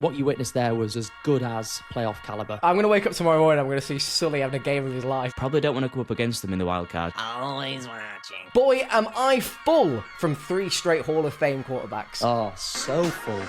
What you witnessed there was as good as playoff caliber. I'm going to wake up tomorrow morning, I'm going to see Sulley having a game of his life. Probably don't want to go up against them in the wild card. Always watching. Boy, am I full from 3 straight Hall of Fame quarterbacks. Oh, so full.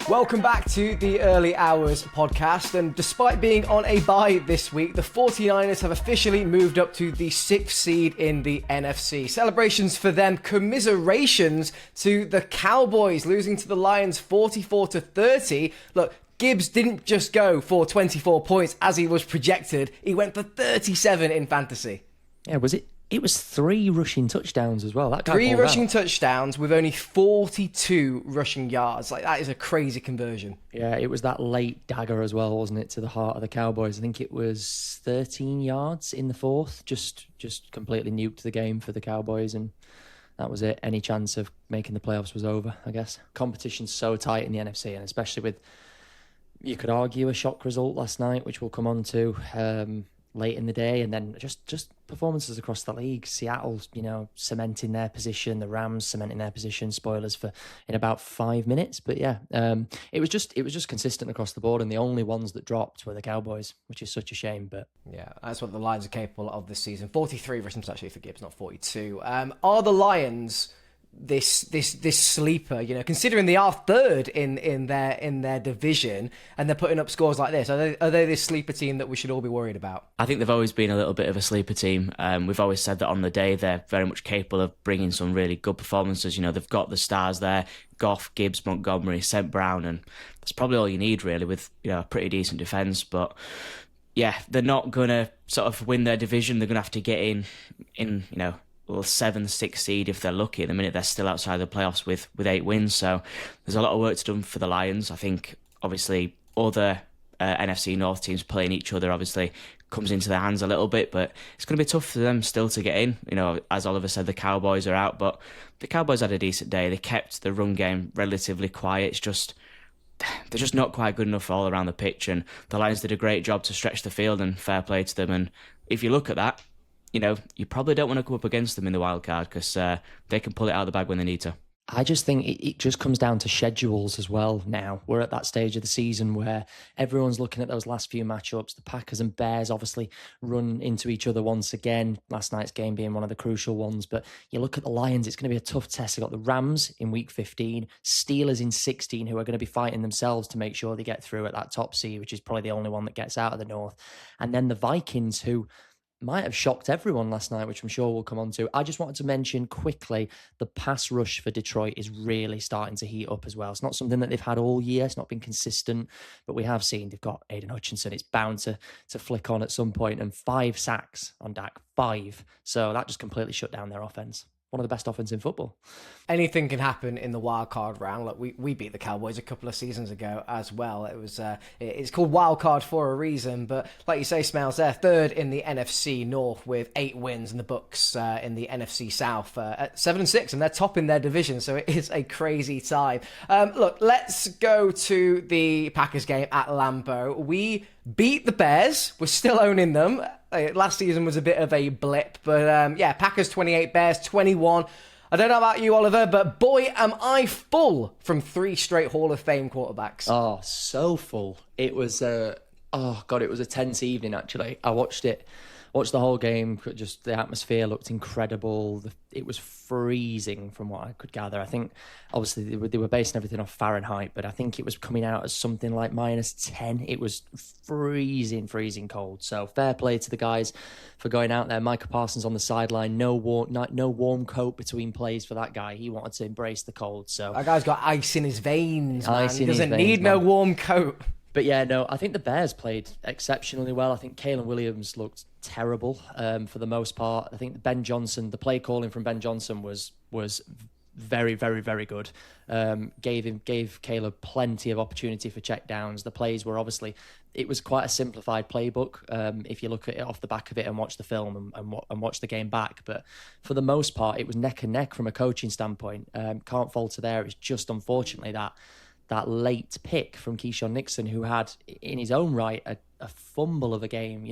Welcome back to the Early Hours podcast, and despite being on a bye this week, the 49ers have officially moved up to the 6th seed in the NFC. Celebrations for them, commiserations to the Cowboys, losing to the Lions 44-30. Look, Gibbs didn't just go for 24 points as he was projected, he went for 37 in fantasy. Yeah, was it? It was 3 rushing touchdowns as well. That guy 3 rushing out. touchdowns with only 42 rushing yards. Like, that is a crazy conversion. Yeah, it was that late dagger as well, wasn't it, to the heart of the Cowboys. I think it was 13 yards in the fourth. Just completely nuked the game for the Cowboys, and that was it. Any chance of making the playoffs was over, I guess. Competition's so tight in the NFC, and especially with, you could argue, a shock result last night, which we'll come on to late in the day, and then just performances across the league. Seattle, cementing their position, the Rams cementing their position, spoilers for in about 5 minutes. But yeah, it was just consistent across the board, and the only ones that dropped were the Cowboys, which is such a shame. But yeah, that's what the Lions are capable of this season. 43 rushing actually for Gibbs, not 42. Are the Lions this sleeper, considering they are third in their division and they're putting up scores like this? Are they this sleeper team that we should all be worried about? I think they've always been a little bit of a sleeper team. We've always said that on the day they're very much capable of bringing some really good performances. They've got the stars there: Goff, Gibbs, Montgomery, St. Brown, and that's probably all you need really with a pretty decent defence. But yeah, they're not gonna sort of win their division. They're gonna have to get in 7th, 6th seed if they're lucky. At the minute, they're still outside the playoffs with 8 wins. So there's a lot of work to do for the Lions. I think, obviously, other NFC North teams playing each other obviously comes into their hands a little bit, but it's going to be tough for them still to get in. As Oliver said, the Cowboys are out, but the Cowboys had a decent day. They kept the run game relatively quiet. They're just not quite good enough all around the pitch, and the Lions did a great job to stretch the field, and fair play to them. And if you look at that, you probably don't want to go up against them in the wild card because they can pull it out of the bag when they need to. I just think it just comes down to schedules as well now. We're at that stage of the season where everyone's looking at those last few matchups. The Packers and Bears obviously run into each other once again, last night's game being one of the crucial ones. But you look at the Lions, it's going to be a tough test. They've got the Rams in week 15, Steelers in 16, who are going to be fighting themselves to make sure they get through at that top seed, which is probably the only one that gets out of the North. And then the Vikings, who might have shocked everyone last night, which I'm sure we'll come on to. I just wanted to mention quickly, the pass rush for Detroit is really starting to heat up as well. It's not something that they've had all year. It's not been consistent, but we have seen they've got Aiden Hutchinson. It's bound to flick on at some point, and 5 sacks on Dak, 5. So that just completely shut down their offense. One of the best offenses in football. Anything can happen in the wild card round. Like we beat the Cowboys a couple of seasons ago as well. It was it's called wild card for a reason. But like you say, Smells, they're third in the NFC North with 8 wins, and the Bucs in the NFC South at 7-6, and they're top in their division. So it is a crazy time. Look, let's go to the Packers game at Lambeau. We beat the Bears. We're still owning them. Last season was a bit of a blip, but Packers 28, Bears 21. I don't know about you, Oliver, but boy, am I full from 3 straight Hall of Fame quarterbacks. Oh, so full. It was, it was a tense evening, actually. I watched the whole game. Just the atmosphere looked incredible. It was freezing from what I could gather. I think, obviously, they were basing everything off Fahrenheit, but I think it was coming out as something like -10. It was freezing cold. So fair play to the guys for going out there. Micah Parsons on the sideline. No warm coat between plays for that guy. He wanted to embrace the cold. So that guy's got ice in his veins, man. Ice in He his doesn't veins, need man. no warm coat. But yeah, no, I think the Bears played exceptionally well. I think Kalen Williams looked terrible for the most part. I think Ben Johnson, the play calling from Ben Johnson was very, very, very good. Gave Caleb plenty of opportunity for checkdowns. The plays were obviously, it was quite a simplified playbook if you look at it off the back of it and watch the film and watch the game back. But for the most part, it was neck and neck from a coaching standpoint. Can't falter there. It's just unfortunately that late pick from Keyshawn Nixon, who had in his own right a fumble of a game.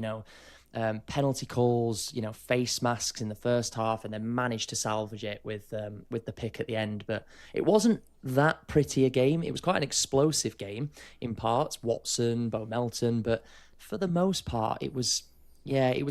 penalty calls, face masks in the first half, and then managed to salvage it with the pick at the end. But it wasn't that pretty a game. It was quite an explosive game in parts. Watson, Bo Melton, but for the most part, it was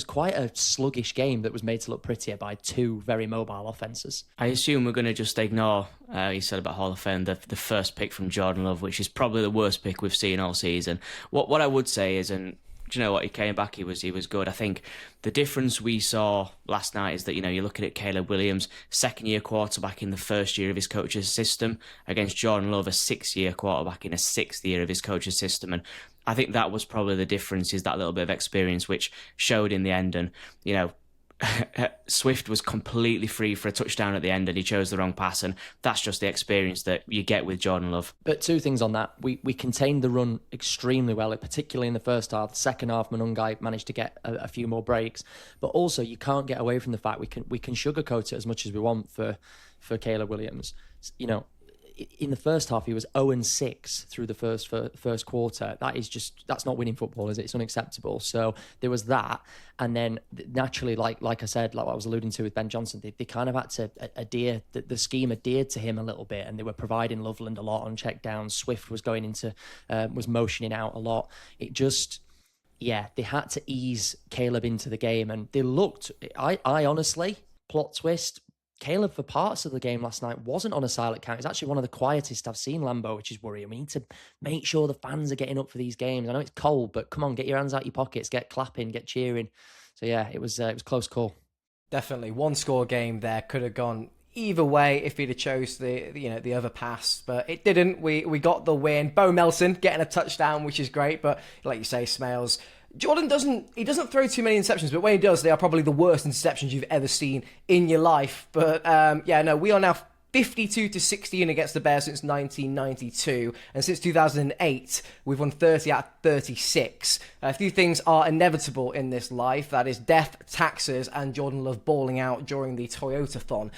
quite a sluggish game that was made to look prettier by two very mobile offenses. I assume we're going to just ignore, you said about Hall of Fame, the first pick from Jordan Love, which is probably the worst pick we've seen all season. What I would say is, and do you know what, he came back, he was good. I think the difference we saw last night is that, you're looking at Caleb Williams, second-year quarterback in the first year of his coach's system, against Jordan Love, a sixth-year quarterback in a sixth year of his coach's system. And I think that was probably the difference, is that little bit of experience, which showed in the end. And, Swift was completely free for a touchdown at the end, and he chose the wrong pass, and that's just the experience that you get with Jordan Love. But two things on that. We contained the run extremely well, particularly in the first half. The second half, Monungai managed to get a few more breaks. But also, you can't get away from the fact we can sugarcoat it as much as we want for Caleb Williams. In the first half, he was 0-6 through the first quarter. That's not winning football, is it? It's unacceptable. So there was that. And then naturally, like I said, like what I was alluding to with Ben Johnson, they kind of had to adhere, the scheme adhered to him a little bit, and they were providing Loveland a lot on checkdowns. Swift was was motioning out a lot. It just, they had to ease Caleb into the game, and they looked, I honestly, plot twist, Caleb, for parts of the game last night, wasn't on a silent count. He's actually one of the quietest I've seen, Lambo, which is worrying. We need to make sure the fans are getting up for these games. I know it's cold, but come on, get your hands out your pockets, get clapping, get cheering. So yeah, it was close call. Definitely, one score game there, could have gone either way if he'd have chose the other pass, but it didn't. We got the win. Bo Melton getting a touchdown, which is great, but like you say, Smales, Jordan doesn't throw too many interceptions, but when he does, they are probably the worst interceptions you've ever seen in your life. But we are now 52-16 against the Bears since 1992, and since 2008 we've won 30 out of 36. A few things are inevitable in this life, that is death, taxes, and Jordan Love balling out during the Toyota-thon.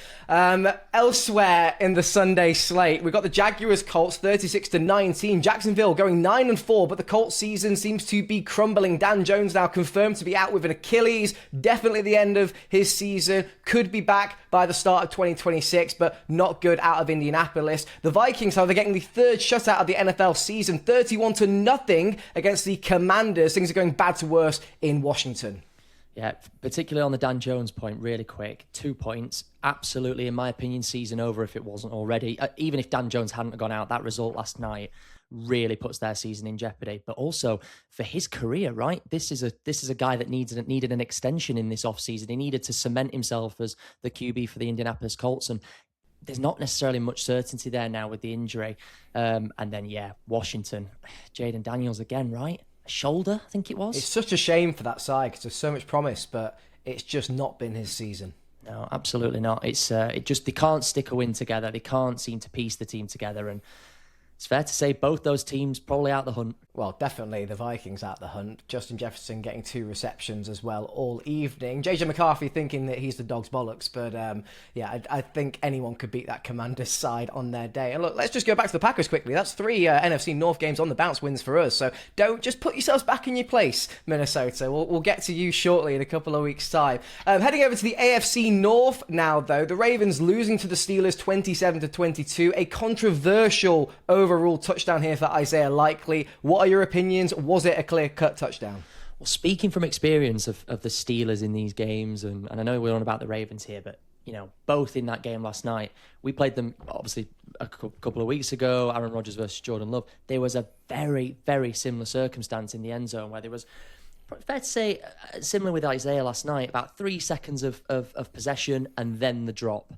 Elsewhere in the Sunday slate, we've got the Jaguars Colts 36-19. Jacksonville going 9-4, but the Colts season seems to be crumbling. Dan Jones now confirmed to be out with an Achilles, definitely at the end of his season, could be back by the start of 2026, but not good out of Indianapolis. The Vikings, however, getting the third shutout of the NFL season, 31-0 against the Commanders. Things are going bad to worse in Washington. Yeah, particularly on the Dan Jones point, really quick. 2 points. Absolutely, in my opinion, season over if it wasn't already. Even if Dan Jones hadn't gone out, that result last night really puts their season in jeopardy. But also for his career, right? This is a guy that needed an extension in this offseason. He needed to cement himself as the QB for the Indianapolis Colts, and there's not necessarily much certainty there now with the injury. And then, Washington. Jaden Daniels again, right? Shoulder, I think it was. It's such a shame for that side because there's so much promise, but it's just not been his season. No, absolutely not. It's they can't stick a win together. They can't seem to piece the team together, and it's fair to say both those teams probably out the hunt. Well, definitely the Vikings out the hunt. Justin Jefferson getting 2 receptions as well all evening. JJ McCarthy thinking that he's the dog's bollocks, but I think anyone could beat that Commanders side on their day. And look, let's just go back to the Packers quickly. That's 3 NFC North games on the bounce wins for us. So don't just put yourselves back in your place, Minnesota. We'll get to you shortly in a couple of weeks' time. Heading over to the AFC North now, though. The Ravens losing to the Steelers 27-22. A controversial overall touchdown here for Isaiah Likely. What are your opinions? Was it a clear-cut touchdown? Well, speaking from experience of the Steelers in these games, and I know we're on about the Ravens here, but both in that game last night, we played them obviously a couple of weeks ago, Aaron Rodgers versus Jordan Love. There was a very, very similar circumstance in the end zone where there was, fair to say, similar with Isaiah last night, about 3 seconds of possession and then the drop.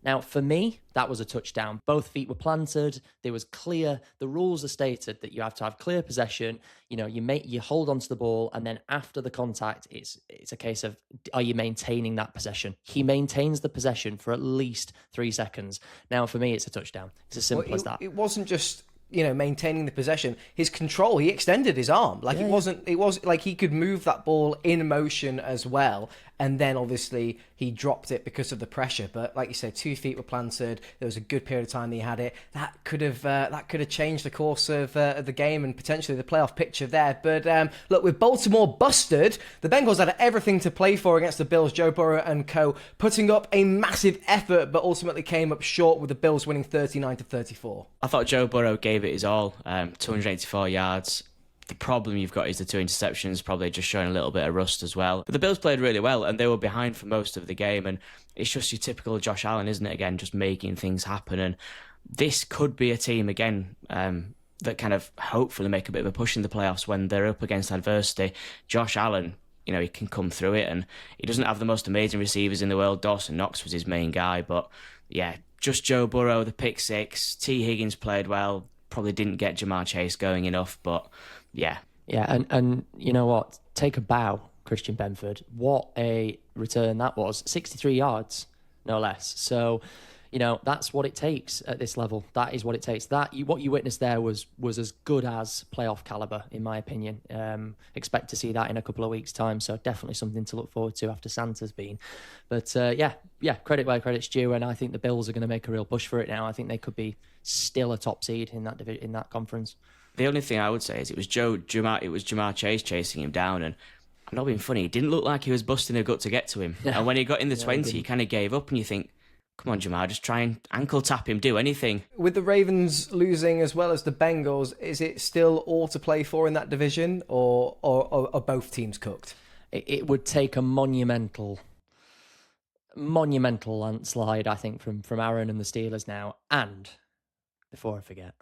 Now, for me, that was a touchdown. Both feet were planted. There was clear. The rules are stated that you have to have clear possession. You hold onto the ball, and then after the contact, it's a case of, are you maintaining that possession? He maintains the possession for at least 3 seconds. Now, for me, it's a touchdown. It's as simple as that. It wasn't just maintaining the possession, his control, he extended his arm. Like, it was like he could move that ball in motion as well. And then obviously he dropped it because of the pressure. But like you said, 2 feet were planted. There was a good period of time that he had it. That could have changed the course of the game and potentially the playoff picture there. But look, with Baltimore busted, the Bengals had everything to play for against the Bills. Joe Burrow and co. putting up a massive effort, but ultimately came up short with the Bills winning 39-34. I thought Joe Burrow gave it his all. 284 yards. The problem you've got is the 2 interceptions, probably just showing a little bit of rust as well. But the Bills played really well, and they were behind for most of the game. And it's just your typical Josh Allen, isn't it? Again, just making things happen. And this could be a team, again, that kind of hopefully make a bit of a push in the playoffs when they're up against adversity. Josh Allen, he can come through it. And he doesn't have the most amazing receivers in the world. Dawson Knox was his main guy. But, yeah, just Joe Burrow, the pick 6. T. Higgins played well. Probably didn't get Jamar Chase going enough, but... Yeah, and you know what? Take a bow, Christian Benford. What a return that was. 63 yards, no less. So, that's what it takes at this level. That is what it takes. What you witnessed there was as good as playoff caliber, in my opinion. Expect to see that in a couple of weeks' time. So definitely something to look forward to after Santa's been. But credit where credit's due, and I think the Bills are going to make a real push for it now. I think they could be still a top seed in that conference. The only thing I would say is it was Jamar Chase chasing him down, and I'm not being funny, it didn't look like he was busting a gut to get to him. And when he got in the 20, he kind of gave up, and you think, come on, Jamar, just try and ankle tap him, do anything. With the Ravens losing as well as the Bengals, is it still all to play for in that division, or are both teams cooked? It would take a monumental landslide, I think, from Aaron and the Steelers now. And before I forget,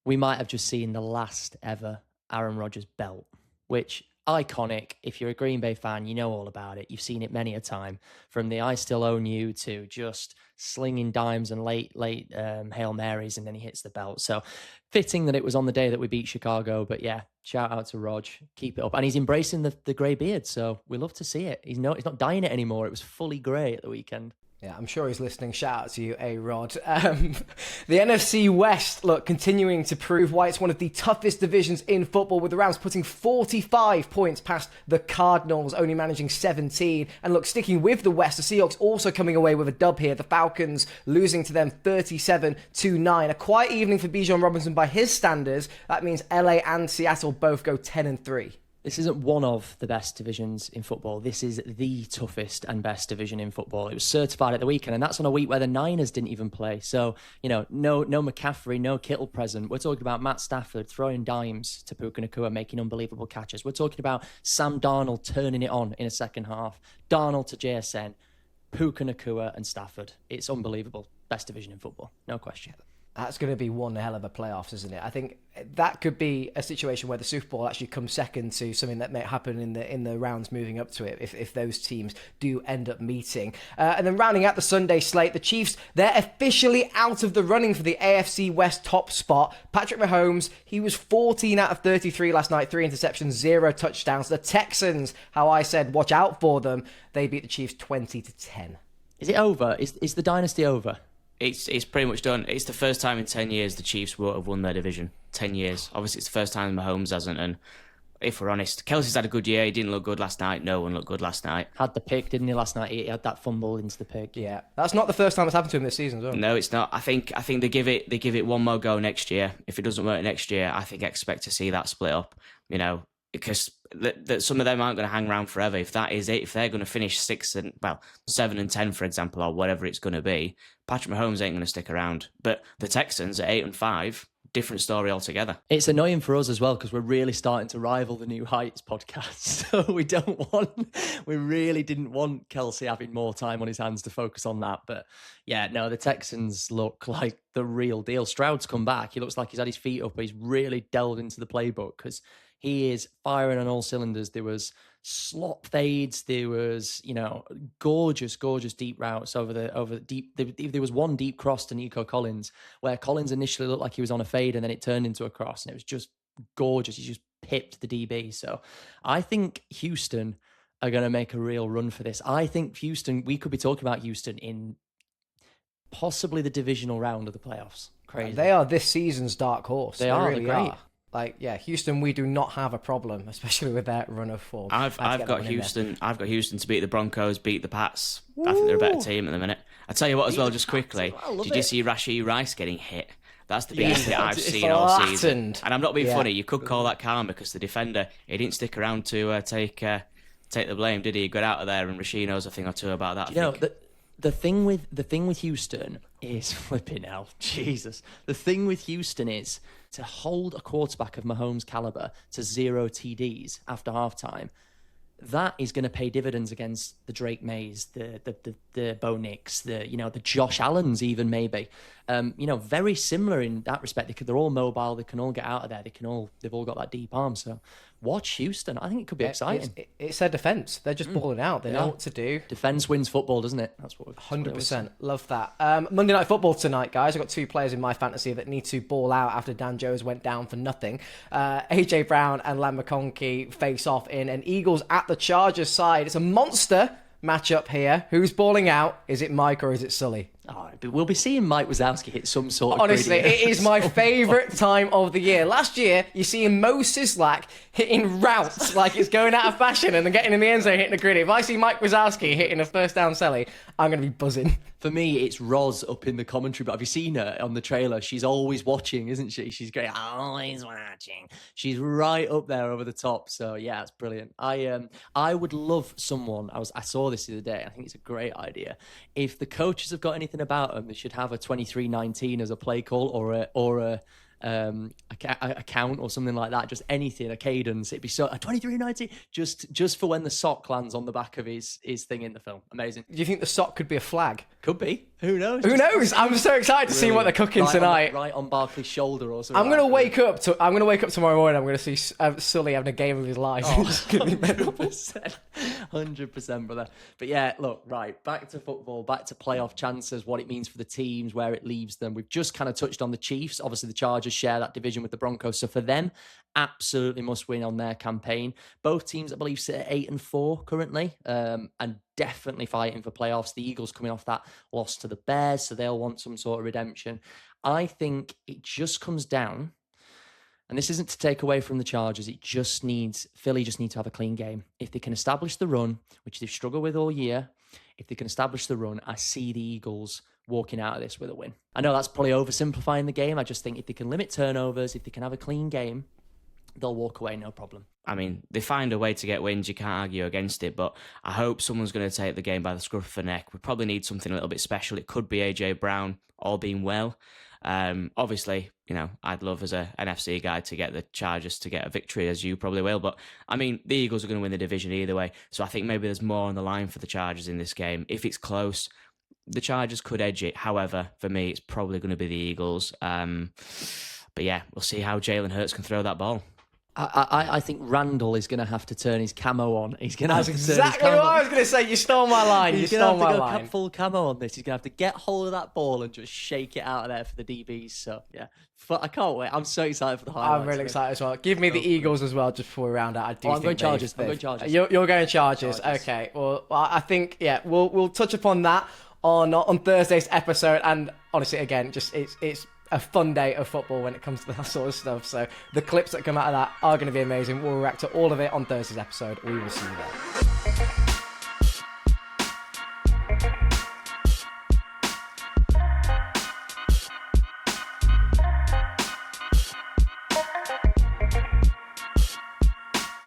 we might have just seen the last ever Aaron Rodgers belt, which, iconic. If you're a Green Bay fan, you know all about it. You've seen it many a time, from the I Still Own You to just slinging dimes and late Hail Marys, and then he hits the belt. So fitting that it was on the day that we beat Chicago. But yeah, shout out to Rog. Keep it up. And he's embracing the grey beard, so we love to see it. He's not dyeing it anymore. It was fully grey at the weekend. Yeah, I'm sure he's listening. Shout out to you, A-Rod. The NFC West, look, continuing to prove why it's one of the toughest divisions in football, with the Rams putting 45 points past the Cardinals, only managing 17. And look, sticking with the West, the Seahawks also coming away with a dub here. The Falcons losing to them 37-9. A quiet evening for Bijan Robinson by his standards. That means LA and Seattle both go 10-3. This isn't one of the best divisions in football. This is the toughest and best division in football. It was certified at the weekend, and that's on a week where the Niners didn't even play. So, no McCaffrey, no Kittle present. We're talking about Matt Stafford throwing dimes to Puka Nacua, making unbelievable catches. We're talking about Sam Darnold turning it on in a second half. Darnold to JSN, Puka Nacua and Stafford. It's unbelievable. Best division in football, no question. That's going to be one hell of a playoffs, isn't it? I think that could be a situation where the Super Bowl actually comes second to something that may happen in the rounds moving up to it, if those teams do end up meeting. And then rounding out the Sunday slate, the Chiefs, they're officially out of the running for the AFC West top spot. Patrick Mahomes, he was 14 out of 33 last night, 3 interceptions, 0 touchdowns. The Texans, how I said, watch out for them. They beat the Chiefs 20-10. Is it over? Is the dynasty over? It's pretty much done. It's the first time in 10 years the Chiefs won't have won their division. 10 years. Obviously, it's the first time Mahomes hasn't. And if we're honest, Kelsey's had a good year. He didn't look good last night. No one looked good last night. Had the pick, didn't he, last night? He had that fumble into the pick. Yeah. That's not the first time it's happened to him this season, as well. No, it's not. I think they give it one more go next year. If it doesn't work next year, I think expect to see that split up. Because some of them aren't going to hang around forever. If that is it, if they're going to finish 7-10, for example, or whatever it's going to be, Patrick Mahomes ain't going to stick around. But the Texans at 8-5, different story altogether. It's annoying for us as well, because we're really starting to rival the New Heights podcast. So we really didn't want Kelsey having more time on his hands to focus on that. But yeah, no, the Texans look like the real deal. Stroud's come back. He looks like he's had his feet up. He's really delved into the playbook, because he is firing on all cylinders. There was slop fades. There was, gorgeous deep routes over the deep. There was one deep cross to Nico Collins, where Collins initially looked like he was on a fade, and then it turned into a cross, and it was just gorgeous. He just pipped the DB. So I think Houston are going to make a real run for this. I think Houston, we could be talking about Houston in possibly the divisional round of the playoffs. Crazy. They are this season's dark horse. They are. Really They're great. are. Like, yeah, Houston, we do not have a problem, especially with their run of form. I've got Houston. I've got Houston to beat the Broncos, beat the Pats. I think they're a better team at the minute. I tell you what, as well, just quickly, did you see Rashee Rice getting hit? That's the biggest hit I've seen all season. And I'm not being funny. You could call that calm because the defender, he didn't stick around to take the blame, did he? He got out of there, and Rashee knows a thing or two about that. You know, the thing with Houston is flipping hell, Jesus. The thing with Houston is to hold a quarterback of Mahomes' caliber to 0 TDs after halftime. That is going to pay dividends against the Drake Mays, the Bo Nix, the Josh Allens even maybe. Very similar in that respect. They're all mobile. They can all get out of there. They've all got that deep arm. So watch Houston. I think it could be exciting. It's their defense. They're just balling out. They know what to do. Defense wins football, doesn't it? That's what 100%. Love that. Monday Night Football tonight, guys. I've got 2 players in my fantasy that need to ball out after Dan Jones went down for nothing. AJ Brown and Lam McConkey face off in an Eagles at the Chargers side. It's a monster matchup here. Who's balling out? Is it Mike or is it Sulley? Oh, we'll be seeing Mike Wazowski hit some sort of Honestly, it is my favourite time of the year. Last year, you see Mo Sislak hitting routes like it's going out of fashion and then getting in the end zone hitting a gritty. If I see Mike Wazowski hitting a first down celly, I'm going to be buzzing. For me, it's Roz up in the commentary, but have you seen her on the trailer? She's always watching, isn't she? She's great. Always watching. She's right up there over the top. So yeah, it's brilliant. I would love someone. I saw this the other day. I think it's a great idea. If the coaches have got anything about them, they should have a 23-19 as a play call or a count or something like that. Just anything, a cadence. It'd be so a 23-19 just for when the sock lands on the back of his thing in the film. Amazing. Do you think the sock could be a flag? Could be. Who knows? Who knows? I'm so excited to see what they're cooking tonight. Right on Barkley's shoulder or something. I'm gonna wake up tomorrow morning. I'm gonna see Sulley having a game of his life. 100%, brother. But yeah, look, right, back to football, back to playoff chances, what it means for the teams, where it leaves them. We've just kind of touched on the Chiefs. Obviously, the Chargers share that division with the Broncos, so for them, absolutely must win on their campaign. Both teams, I believe, sit at 8-4 currently, and definitely fighting for playoffs. The Eagles coming off that loss to the Bears, so they'll want some sort of redemption. I think it just comes down, and this isn't to take away from the Chargers, Philly just needs to have a clean game. If they can establish the run, which they've struggled with all year, if they can establish the run, I see the Eagles walking out of this with a win. I know that's probably oversimplifying the game. I just think if they can limit turnovers, if they can have a clean game, they'll walk away, no problem. I mean, they find a way to get wins. You can't argue against it, but I hope someone's going to take the game by the scruff of the neck. We probably need something a little bit special. It could be AJ Brown, all being well. Obviously, I'd love as an NFC guy to get the Chargers to get a victory, as you probably will. But, I mean, the Eagles are going to win the division either way. So I think maybe there's more on the line for the Chargers in this game. If it's close, the Chargers could edge it. However, for me, it's probably going to be the Eagles. But yeah, we'll see how Jalen Hurts can throw that ball. I think Randall is going to have to turn his camo on. He's going to have to exactly what I was going to say. You stole my line. He's going to have to go full camo on this. He's going to have to get hold of that ball and just shake it out of there for the DBs. So, yeah. I can't wait. I'm so excited for the highlights. I'm really excited as well. Give me the Eagles as well, just before we round out. I'm going Chargers. You're going Chargers. Okay. Well, I think, yeah, we'll touch upon that on Thursday's episode. And honestly, again, just it's a fun day of football when it comes to that sort of stuff. So the clips that come out of that are going to be amazing. We'll react to all of it on Thursday's episode. We will see you there.